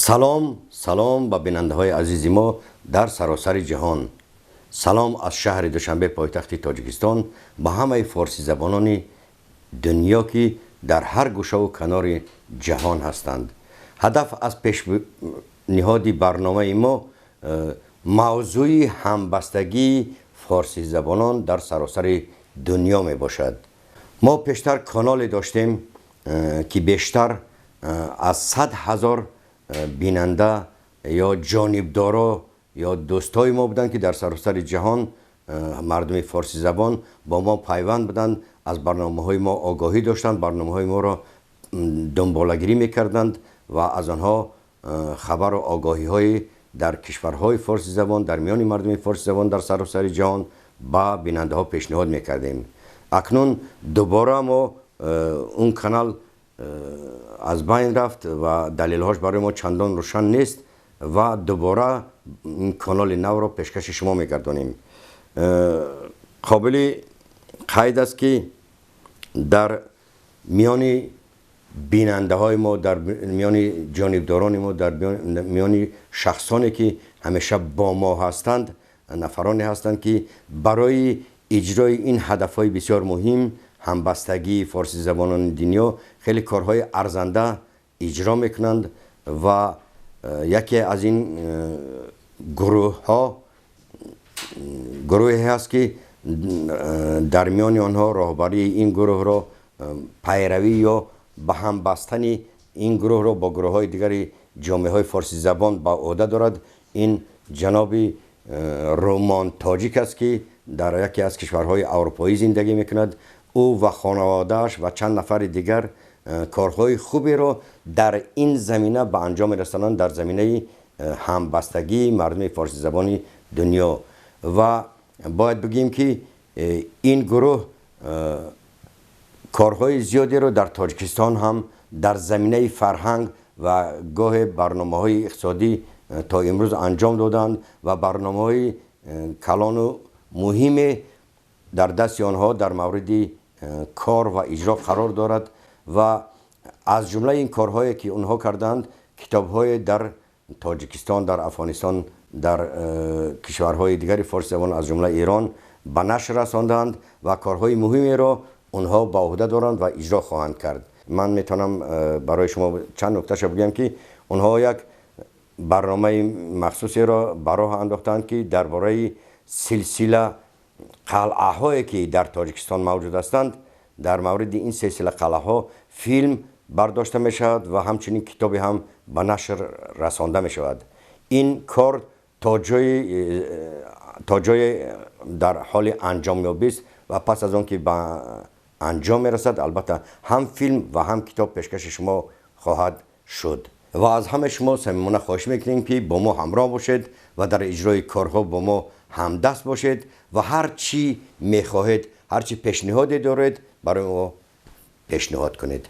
سلام به بیننده های عزیز ما در سراسر جهان. سلام از شهر دوشنبه پایتخت تاجیکستان به همه فارسی زبانان دنیا که در هر گوشه و کنار جهان هستند. هدف از پیشنهاد برنامه ما موضوع همبستگی فارسی زبانان در سراسر دنیا می باشد. ما پیشتر کانال داشتیم که بیشتر از 100,000 بیننده یا جانبدارا یا دوستای ما بودند که در سراسر جهان مردم فارسی زبان با ما پیوند بودند، از برنامه های ما آگاهی داشتند، برنامه های ما را دنبالگیری میکردند و از آنها خبر و آگاهی های در کشورهای فارسی زبان، در میان مردم فارسی زبان در سراسر جهان با بیننده ها پیشنهاد میکردیم. اکنون دوباره ما اون کانال از بین رفت و دلیلهاش برای ما چندان روشن نیست و دوباره این کانال نو را پیشکش شما میگردانیم. قابل قید است که در میان بیننده های ما، در میان جانبداران ما، در میان شخصانی که همیشه با ما هستند، نفرانی هستند که برای اجرای این هدفهای بسیار مهم همبستگی فارسی زبانان دنیا خیلی کارهای ارزنده اجرا میکنند و یکی از این گروهی هست که در میان آنها راهبری این گروه را پیروی یا به هم بستن این گروه را با گروه های دیگری جامعه های فارسی زبان با عهده دارد. این جناب رومان تاجیک است که در یکی از کشورهای اروپایی زندگی میکند. او و خانوادهش و چند نفر دیگر کارهای خوبی را در این زمینه به انجام رسانند، در زمینه همبستگی مردم فارسی زبان دنیا. و باید بگیم که این گروه کارهای زیادی را در تاجیکستان هم در زمینه فرهنگ و گاه برنامه‌های اقتصادی تا امروز انجام دادند و برنامه‌های کلان و مهم در دست آنها در مورد کار و اجرا قرار دارد و از جمله این کارهایی که اونها کردند کتاب‌های در تاجیکستان، در افغانستان، در کشورهای دیگر فارسی زبان از جمله ایران به نشر رساندند و کارهای مهمی را اونها با عهده دارند و اجرا خواهند کرد. من میتونم برای شما چند نکته بگم که اونها یک برنامه مخصوصی را برای انداختند که درباره سلسله قلعه هایی که در تاجیکستان موجود هستند، در مورد این سلسله قلعه ها فیلم برداشته می شود و همچنین کتابی هم به نشر رسانده می شود. این کار تا جای در حال انجام یابی است و پس از آن که به انجام می رسد البته هم فیلم و هم کتاب پیشکش شما خواهد شد. و از همه شما صمیمانه خواهش میکنیم که با ما همراه باشید و در اجرای کارها با ما همدست باشید و هر چی میخواهید، هر چی پیشنهادی دارید برای ما پیشنهاد کنید.